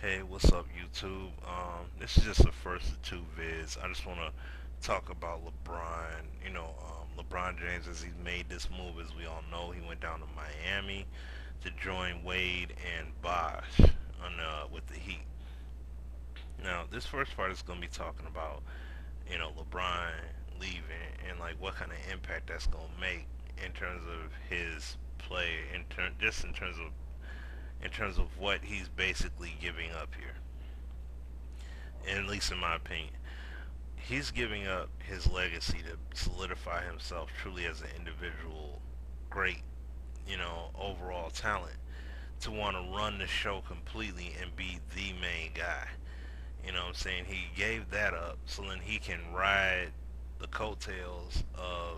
Hey, what's up, YouTube? This is just the first of two vids. I just want to talk about LeBron. LeBron James, as he's made this move, as we all know, he went down to Miami to join Wade and Bosh with the Heat. Now, this first part is going to be talking about, LeBron leaving and like what kind of impact that's going to make in terms of his play, just in terms of what he's basically giving up here, at least in my opinion. He's giving up his legacy to solidify himself truly as an individual, great, overall talent, to want to run the show completely and be the main guy. You know what I'm saying? He gave that up so then he can ride the coattails of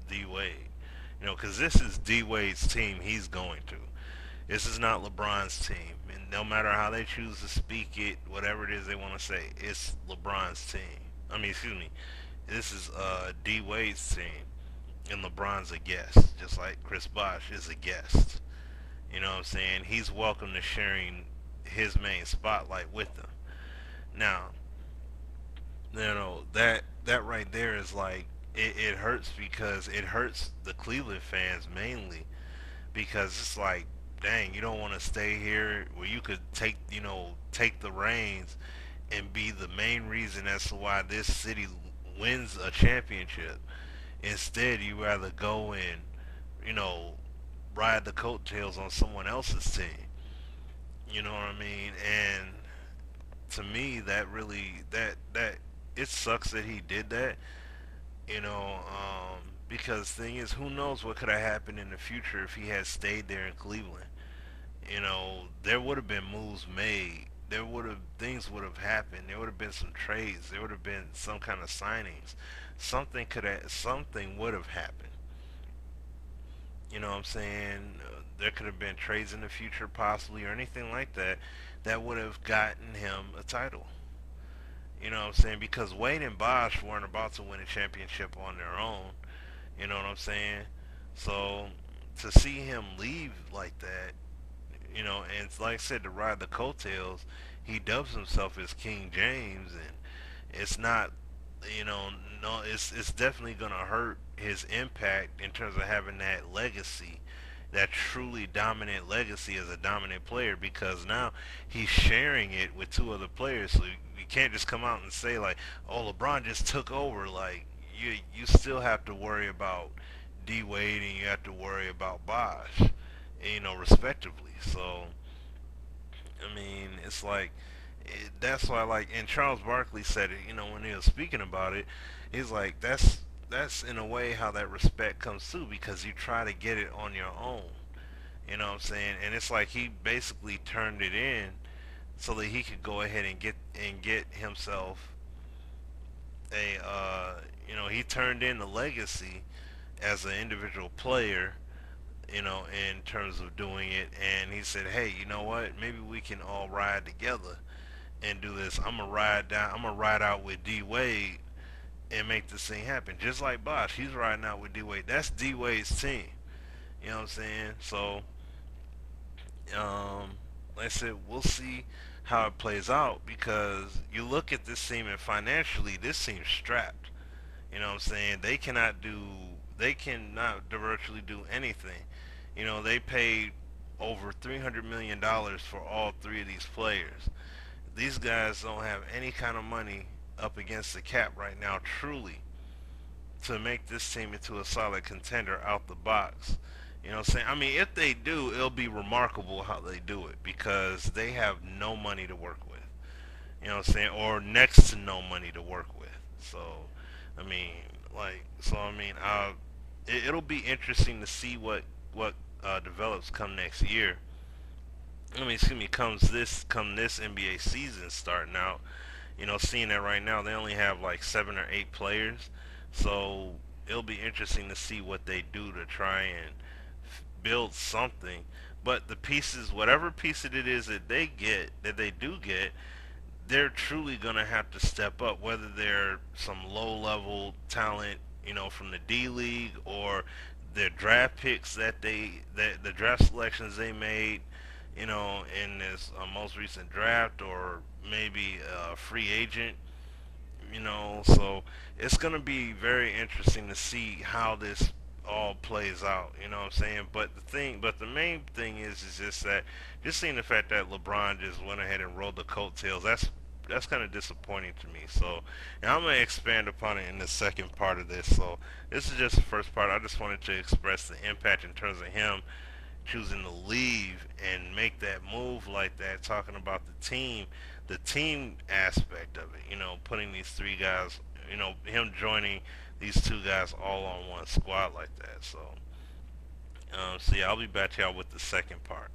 D Wade. Because this is D Wade's team he's going to. This is not LeBron's team. And no matter how they choose to speak it, whatever it is they want to say, it's LeBron's team. Excuse me. This is D Wade's team, and LeBron's a guest, just like Chris Bosh is a guest. You know what I'm saying? He's welcome to sharing his main spotlight with them. Now, that right there is like it hurts because it hurts the Cleveland fans mainly because it's like, dang, you don't want to stay here where you could take the reins and be the main reason as to why this city wins a championship. Instead, you rather go and you know ride the coattails on someone else's team. You know what I mean? And to me, that really that it sucks that he did that. Because thing is, who knows what could have happened in the future if he had stayed there in Cleveland. There would have been moves made. There would have things would have happened. There would have been some trades. There would have been some kind of signings. Something would have happened. You know what I'm saying? There could have been trades in the future, possibly, or anything like that, that would have gotten him a title. You know what I'm saying? Because Wade and Bosh weren't about to win a championship on their own. You know what I'm saying? So to see him leave like that, and like I said, to ride the coattails, he dubs himself as King James, and it's not, you know, no, it's definitely gonna hurt his impact in terms of having that legacy, that truly dominant legacy as a dominant player, because now he's sharing it with two other players. So you can't just come out and say like, "Oh, LeBron just took over." Like you still have to worry about D Wade and you have to worry about Bosh, respectively. So it's like that's why, like, and Charles Barkley said it, when he was speaking about it, he's like, that's in a way how that respect comes through because you try to get it on your own. You know what I'm saying? And it's like he basically turned it in so that he could go ahead and get himself he turned in the legacy as an individual player, in terms of doing it. And he said, hey, you know what? Maybe we can all ride together and do this. I'm gonna ride down. I'm gonna ride out with D Wade and make this thing happen. Just like Bosh, he's riding out with D Wade. That's D Wade's team. You know what I'm saying? So, like I said, we'll see how it plays out because you look at this team and financially, this team's strapped. You know what I'm saying? They cannot virtually do anything. They paid over $300 million for all three of these players. These guys don't have any kind of money up against the cap right now, truly, to make this team into a solid contender out the box. You know what I'm saying? If they do, it'll be remarkable how they do it because they have no money to work with. You know what I'm saying? Or next to no money to work with. So, I mean, it'll be interesting to see what develops come next year. Excuse me, come this NBA season starting out. Seeing that right now they only have like 7 or 8 players, so it'll be interesting to see what they do to try and build something. But the pieces, whatever piece it is that they do get, they're truly gonna have to step up. Whether they're some low level talent, from the D League, or their draft picks that the draft selections they made, in this most recent draft or maybe a free agent. So it's gonna be very interesting to see how this all plays out. You know what I'm saying? But the main thing is just that just seeing the fact that LeBron just went ahead and rolled the coattails. That's kind of disappointing to me. So, and I'm gonna expand upon it in the second part of this. So, this is just the first part. I just wanted to express the impact in terms of him choosing to leave and make that move like that, talking about the team aspect of it, putting these three guys, him joining these two guys all on one squad like that. So yeah, I'll be back to y'all with the second part.